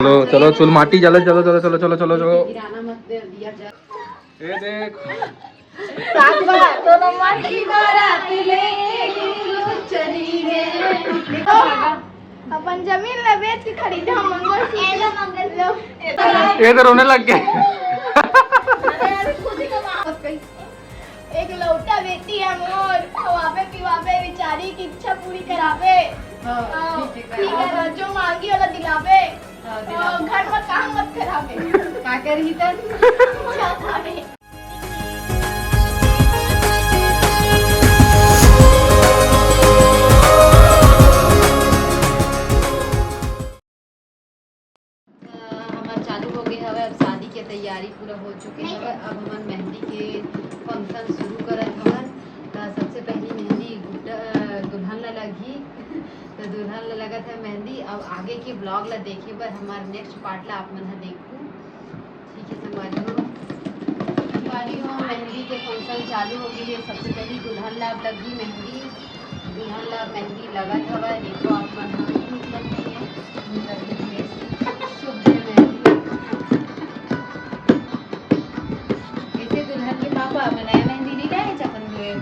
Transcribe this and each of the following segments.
चलो चलो चुल माटी चलो चलो चलो चलो चलो चलो चलो ये देख अपन जमीन ले बेच के खरीदे हम मंगल ये तो रोने लग गए। एक लौटा बेटी है मोर खवावे पिवावे बेचारी की इच्छा पूरी करावे। ठीक है जो मांगी वाला दिलावे। घर में काम मत करावे। का करही त तैयारी पूरा हो चुकी है। अब हमन मेहंदी के फंक्शन शुरू करत हवन। सबसे पहली मेहंदी दुल्हन ला लगी तो दुल्हन ला लगत है मेहंदी। अब आगे के ब्लॉग ला देखे बर हमारे नेक्स्ट पार्ट ला आप मन ह देखू। ठीक है संगवारी हो मेहंदी के फंक्शन चालू हो गई है। सबसे पहली दुल्हन ला अब लगी मेहंदी। दुल्हन ला मेहंदी लगत हवा देखो आप मन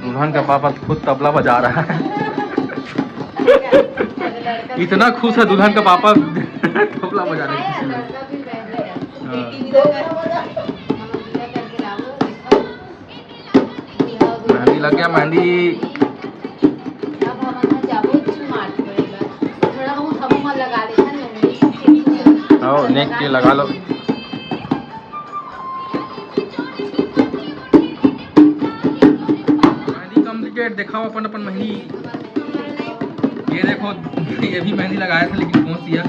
दुल्हन का पापा खुद तबला बजा रहा है। इतना खुश है दुल्हन का पापा तबला बजा रहे हैं। मेहंदी लग गया मेहंदी। आओ नेक के लगा लो। दिखाओ अपन अपन मेहंदी। ये देखो ये भी मेहंदी लगाया था लेकिन कौन सी है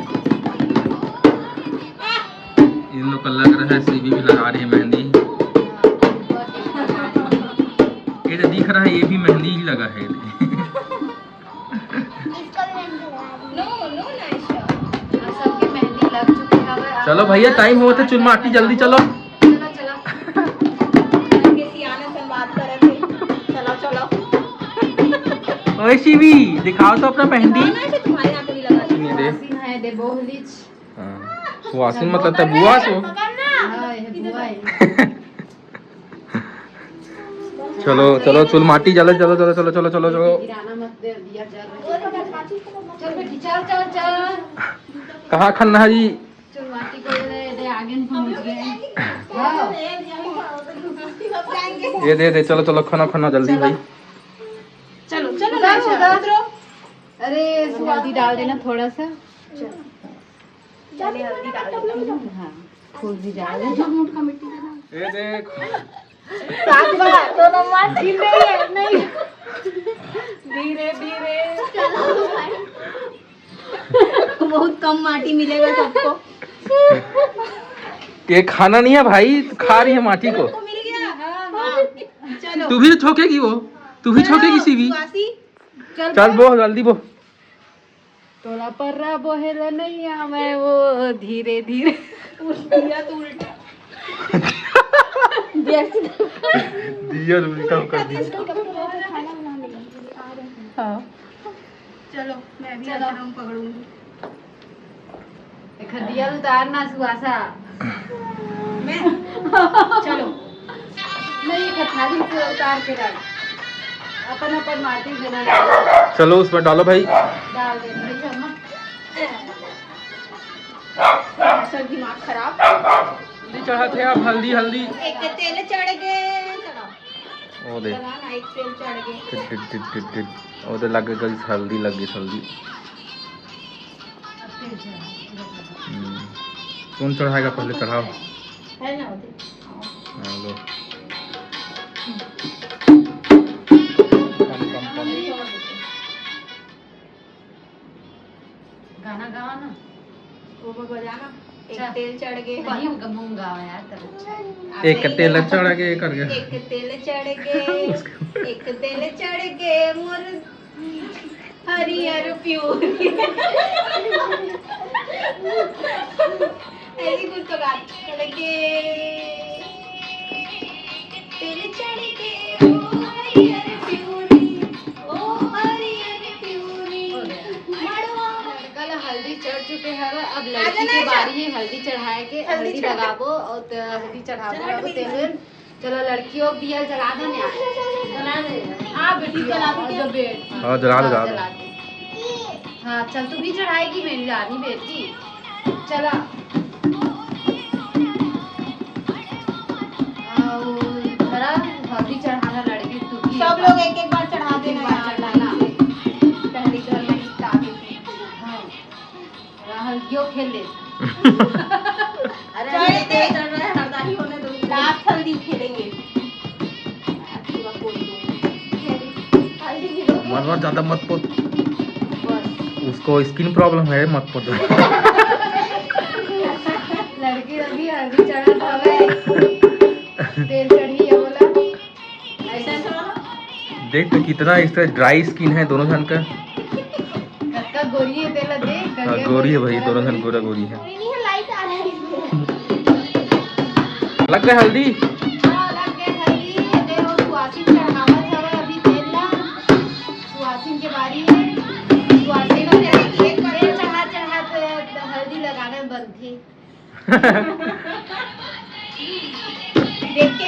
इन लोग का लग रहा है। सीवी भी लगा रही है मेहंदी। ये जो दिख रहा है ये भी मेहंदी ही लगा है। चलो भैया टाइम हुआ था चुल माटी जल्दी चलो। ओए शिवी दिखाओ तो अपना मेहंदी। सुहासिन मतलब तब बुआ सो। चलो चलो चुल माटी चलो चलो चलो चलो चलो चलो चलो। कहाँ खन्ना जी? ये दे चलो चलो खाना खाना जल्दी भाई। चलो चलो अरे हल्दी डाल देना थोड़ा सा। हल्दी डाल देना। हाँ फूल भी डाल देना। ये देख नहीं धीरे धीरे बहुत कम माटी मिलेगा सबको। ये खाना नहीं है भाई खा रही है माटी को। चलो तू भी छोकेगी वो तू भी छोकेगी सीवी। चल बो जल्दी बो। तोला पर रहा बोहेला नहीं मैं वो धीरे धीरे दिया तो उल्टा दिया उल्टा कर दिया। हाँ चलो मैं भी आराम पकड़ूंगी। खदिया उतारना सुहासा मैं चलो नहीं थाली से उतार के डाल अपन अपन माटी देना डाल। चलो उसमें डालो भाई। डाल दे सर दिमाग खराब। हल्दी चढ़ा थे आप हल्दी हल्दी। एक तेल चढ़ गए ओ दे एक तेल चढ़ गए। ओ दे लग गई हल्दी लग गई हल्दी। कौन चढ़ाएगा पहले चढ़ाओ। है ना लो गाना गाओ ना वो बजाना। एक तेल चढ़ गए यार तब एक तेल चढ़ गए कर गया। एक तेल चढ़ गए एक तेल चढ़ गए मोर हरियर प्यूरी। ऐसी कुछ तो गा चढ़ गए तेल चढ़ गए ओ हरियर प्यूरी ओ हरियर प्यूरी। लड़का ला हल्दी चढ़ चुके हैं अब बेटी की बारी है हल्दी चढ़ाए के, हल्दी लगाबो और हल्दी चढ़ाबो अब तेल। चलो लड़कियों दिया जला दो ना, जला दे। हां बेटी जला दो जो बेट। हां जला दो। हाँ चल तू भी चढ़ाएगी मेरी रानी बेटी। चला धरा हल्दी चढ़ाना लड़की तू भी। सब लोग एक एक बार चढ़ा देना चढ़ाना पहले घर में निपटा के। हाँ हल्दियों खेल ले। अरे चढ़ रहा है हरदाही होने दो, लास्ट हल्दी खेलेंगे। मत ज्यादा मत पोत, उसको स्किन प्रॉब्लम है, मत पोत। लड़की अभी हल्दी चढ़ा था तेल चढ़ी है बोला ऐसा देख तो कितना इस तरह ड्राई स्किन है दोनों जन का। गोरी है तेल देख। हाँ गोरी है भाई, दोनों जन गोरा गोरी है। लाइट आ रहा है इसमें। लग गए हल्दी। हाँ लग गए हल्दी। देखो सुहासिन चढ़ावा था अभी तेल ना, सुहासिन के बारी है। सुहासिन तेल चढ़ा चढ़ा तो हल्दी लगाना बंद थी। देख के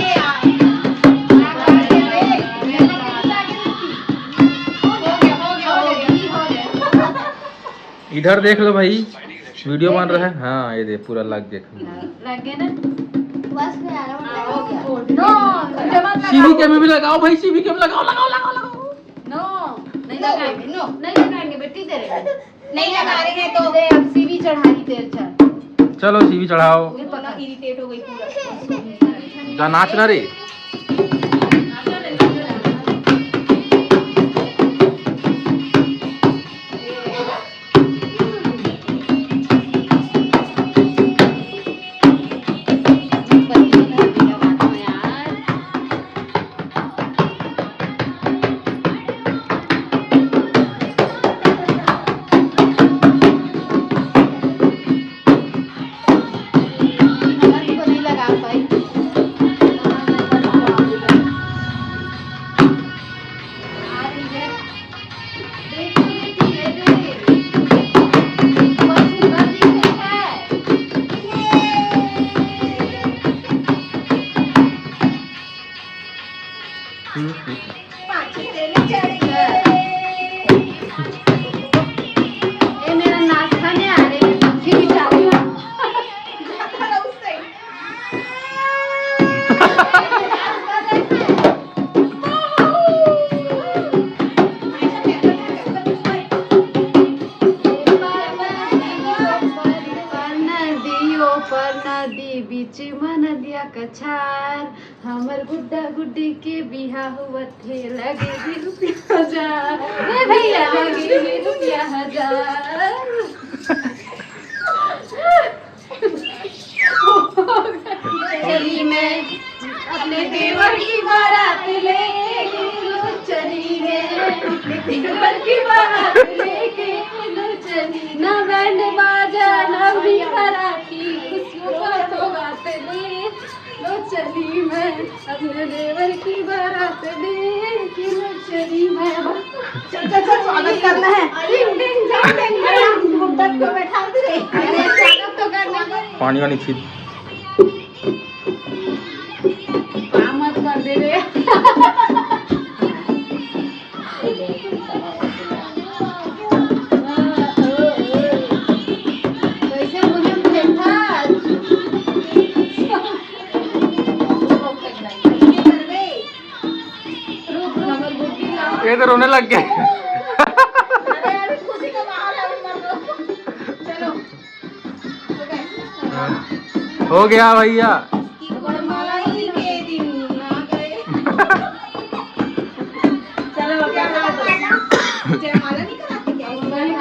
इधर देख लो भाई, वीडियो बन रहा है। हाँ ये देख पूरा लग देख लग गए ना बस में आ रहा हूं। हो गया नो सीवी के में भी लगाओ भाई, सीवी के में लगाओ लगाओ लगाओ लगाओ। नो नहीं लगाएंगे, नो नहीं लगाएंगे बेटी तेरे नहीं लगा रहे हैं तो दे अब सीवी चढ़ाई तेल चढ़। चलो सीवी चढ़ाओ। इरिटेट हो गई पूरा। जा नाच ना रे। मेरा नाच खाने आ रहे हैं फिर चालू बीच मन दिया कछार हमर गुड्डा गुड्डी के बिहा हुआ थे लगे भी रुपया हजार ए भैया लगे भी रुपया हजार। चली मैं अपने देवर की बारात लेके चली मैं देवर की बारात लेके चली ना बैंड बाजा ना भी बाराती खुशियों का सौगात ले लो चली मैं अपने देवर की बारात लेके चली मैं। चल स्वागत करना है। मुद्दा को बैठा दे रे। अरे स्वागत तो करना है। पानी वानी छीट मत कर दे रे। कैसे मुझे देखा ये तो रोने लग गए। अरे खुशी का माहौल है। चलो हो गया भैया। वरमाला ही के दिन आ गए। चलो क्या जयमाला नहीं कराते क्या?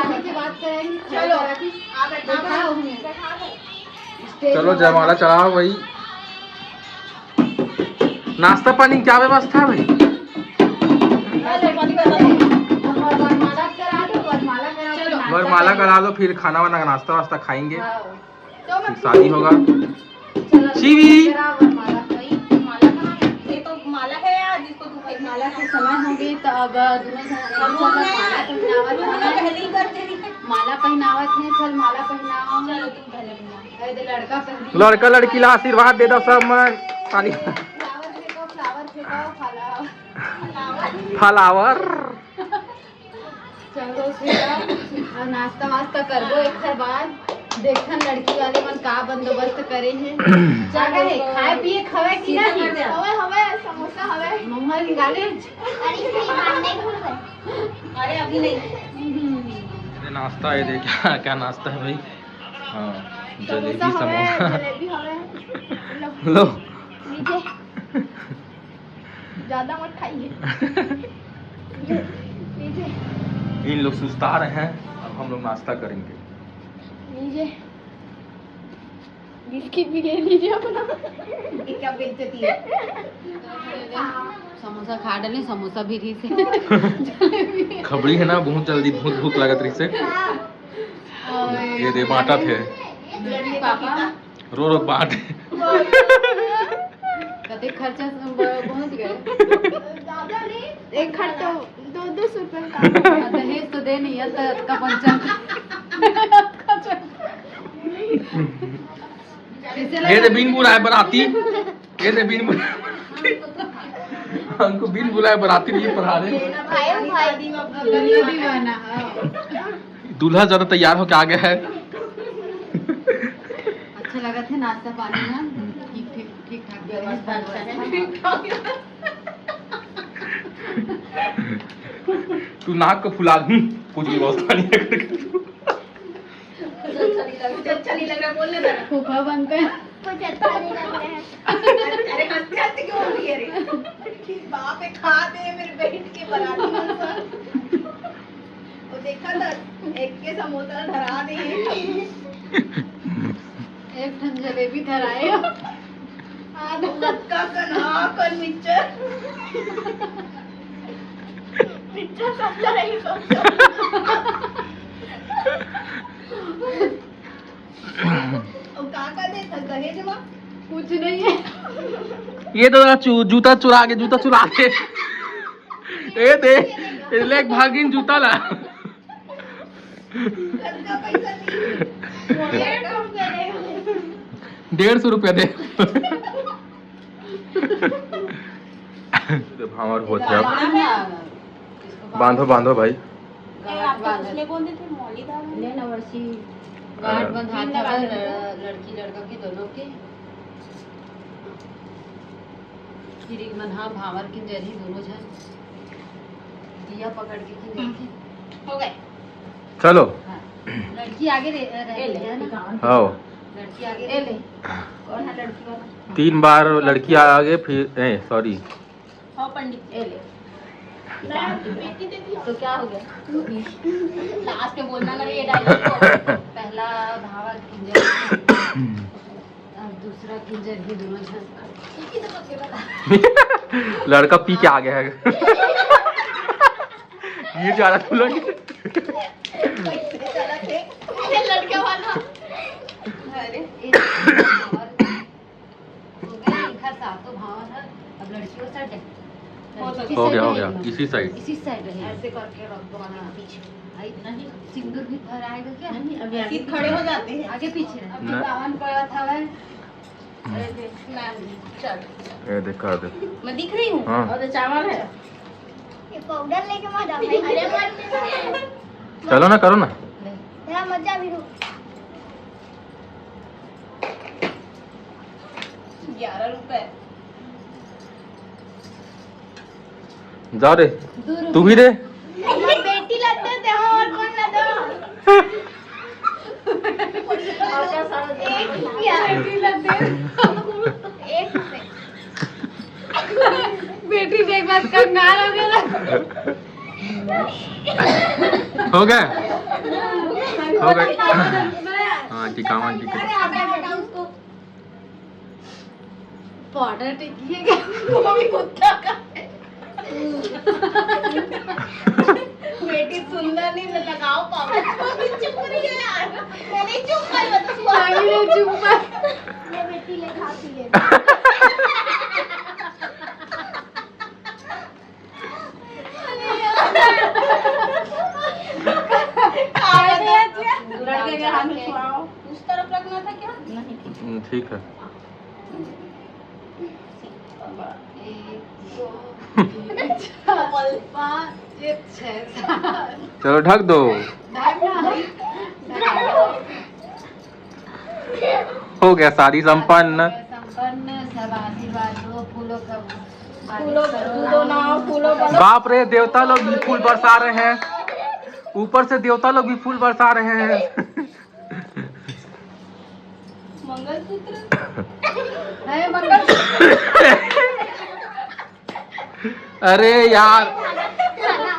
आने की बात करेंगे। चलो आप बैठा चलो जयमाला चढ़ाओ भाई। नाश्ता पानी क्या व्यवस्था है भाई? वरमाला करा दो, फिर खाना वाना नाश्ता वास्ता खाएंगे, फिर शादी होगा। शिवी ये तो माला है यार, जिसको तू माला के समय होंगे तो अब दोनों पहले ही कर दे रही है। माला पहनावत है, चल माला पहनाओ। चलो तुम पहले पहनाओ। अरे लड़का पहन लड़का लड़की ला आशीर्वाद दे दो सब मन ताली फ्लावर फेंको, फ्लावर फेंको, फ्लावर चलो फिर और नाश्ता वास्ता करबो एक बाद। देखन लड़की वाले मन का बंदोबस्त करे हैं। क्या कहे खाए पिए खवे कि नहीं? हवे हवे समोसा हवे। मम्मा निकाले। अरे अभी नहीं। ये नाश्ता है, देख क्या नाश्ता है भाई। हाँ जलेबी समोसा हवे, समोसा जलेबी हवे। लो लीजिए। ज्यादा मत खाइए। लीजिए। इन लोग सुस्ता रहे हैं, अब हम लोग नाश्ता करेंगे। लीजिए। बिस्किट भी ले लीजिए अपना। क्या बेइज्जती है। समोसा खा डाले, समोसा भी रही से खबरी है ना, बहुत जल्दी बहुत भूख लगत रही से। ये दे बांटा थे, पापा रो रो बांट। कते खर्चा पहुंच गए। ज्यादा नहीं, एक खर्चा 200 रुपए का। दहेज तो दे नहीं है तो का पंचायत। ये दे बिन बुलाए बराती, ये दे बिन हमको बिन बुलाए बराती नहीं पढ़ा रहे। गलियों दीवाना। दूल्हा ज्यादा तैयार होके आ गया है। अच्छा लगा थे नाश्ता पानी ना, ठीक ठाक। तू नाक को फुला कुछ व्यवस्था नहीं है। अच्छा नहीं लग रहा बोलने दे। फूफा बनते हैं। कुछ अच्छा नहीं लग रहा है। अरे हंसते हंसते क्यों हो रही है रे? बाप रे खा दे मेरे बैठ के बनाती हूँ सर। वो देखा था एक के समोसा धरा दे। एक ठन जलेबी धराए। का कन्हा कन मिक्सचर। पिज्जा सस्ता नहीं सोचो। काका दे दहेज में कुछ नहीं है। ये तो जूता चुरा के ये दे ये ले भागिन जूता ला। का पैसा नहीं। 150 रुपया दे। भावर होत है अब। बांधो बांधो भाई। लेना वर्षी गांठ बंधा था लड़की लड़का के दोनों के। फिर एक मन हाँ भावर की जरी दोनों जन दिया पकड़ के की देखी हो गए। चलो लड़की आगे रह ना। आओ लड़की आगे ले। कौन है लड़की वाला? 3 बार लड़की आगे फिर सॉरी हाँ पंडित ए ले। बेटी दे दी। तो क्या हो गया? लास्ट में बोलना ना ये डायलॉग। पहला भावर किंजर और दूसरा किंजर भी दोनों जन। लड़का पी के आ गया है। ये जा रहा तू लड़की। ये लड़का वाला। अरे घर सातों भावर है। अब लड़कियों साइड है। हो गया इसी साइड। इसी साइड रहे। ऐसे करके रख दो ना पीछे। इतना ही सिंदूर भी भर आएगा क्या? नहीं अभी आगे खड़े हो जाते हैं। आगे पीछे रहे। अब ना। तो दामन पड़ा था वह। अरे देख मैम चल ये देखा दे। मैं दिख रही हूँ। हाँ और चावल है। ये पाउडर लेके मत आ भाई। अरे मत। चलो ना करो ना। मेरा मजा भी रो। 11 रुपए। जाओ रे तू भी दे। मेरी बेटी लगते थे और कौन ना दो। एक रुपए। बेटी देख बात कंगाल हो गया। हो गया हो गया। हाँ टिकावा उसको पाउडर टिकी है क्या? वो भी कुत्ता का है। बेटी सुंदर नहीं लगाओ पाउडर। चुप रही है यार। मैंने चुप कर बता। आगे चुप कर। ये बेटी ले खाती है। खा ठीक है। 1 2 3 4 5 6 7 चलो ढक दो। हो गया शादी संपन्न। संपन्न। सब आशीर्वाद दो, फूलों का फूलों दो ना, फूलों का बाप रे, देवता लोग भी फूल बरसा रहे हैं। ऊपर से देवता लोग भी फूल बरसा रहे हैं। मंगलसूत्र है मंगलसूत्र। अरे यार,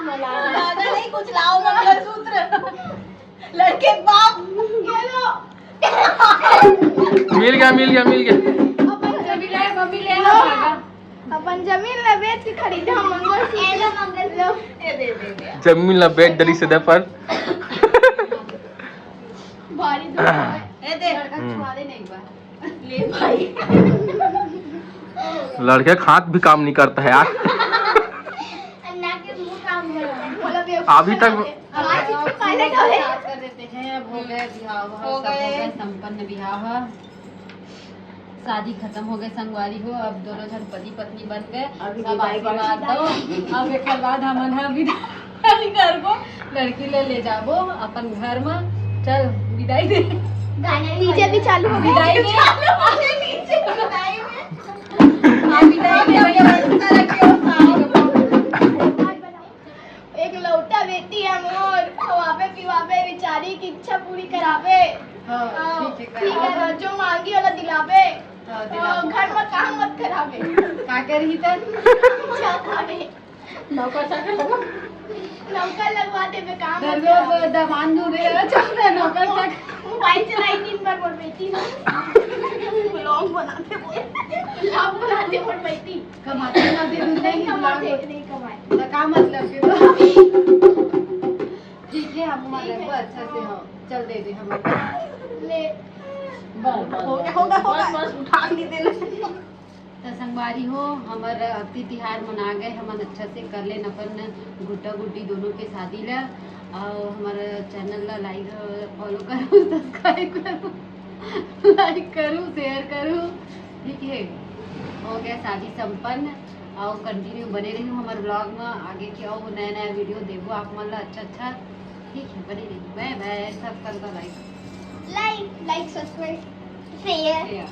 दादा नहीं कुछ लाओ मंगलसूत्र। लड़के के बाप ये लो। मिल गया मिल गया मिल गया। अपन जमीन है, मम्मी ले आओ। अपन जमीन में बेच के खरीदे हम मंगलसूत्र। ये दे जमीन ला बेच दली से पर। भारी दो है। ये दे लड़का छुआ दे नहीं बा। ले भाई। लड़के का हाथ भी काम नहीं करता है यार। अन्ना के मुंह काम मतलब अभी तक पायलट हो गए। कर देते हैं। अब हो गए बिहाव, हो सब हो गए। गए संपन्न बिहाव। शादी खत्म हो गए, संगवारी हो। अब दोनों जन पति पत्नी बन गए। अभी सब विदाई आशीर्वाद दो। अब एक बाद हमन हा विदाई कर को लड़की ले जाबो अपन घर में। चल विदाई दे। डीजे भी चालू हो गया। विदाई दे। नीचे बताई में। हाँ, विदाई दे भैया। एक लौटा बेटी है मोर, खवावे पिवावे बेचारी की इच्छा पूरी करावे। हाँ, ठीक है ना, जो मांगी वाला दिलावे। हाँ, दिलावे। घर में काम मत करावे। का करी त क्या खावे? नौकर नौकर लगवा दे बे, काम मत दरगो करावे। दमान दू रे चल रे नौकर तक। मोबाइल चलाई दिन भर मोर बेटी ना। व्लॉग बनाते बोले। लाभ बनाते मोर बेटी। कमाते ना दे दूं नहीं नहीं कमाते, कमाते नहीं कमाए। तो का मतलब फिर। ठीक है, हम हमारे को अच्छा से हो। चल दे दे हम। ले होगा उठा नहीं देना। तो संगवारी हो, हमार अति तिहार मना गए। हम अच्छा से कर लेन अपन गुड्डा गुड्डी दोनों के शादी ला। और हमारे चैनल ला लाइक फॉलो करो, सब्सक्राइब करो, लाइक करूँ, शेयर करूँ। ठीक है, हो गया शादी संपन्न। और कंटिन्यू बने रही हमारे ब्लॉग में। आगे के और नया नया वीडियो देखो आप मन ला अच्छा अच्छा। ठीक है, बने रही। Bye bye. सब कर दो like like subscribe share. Share.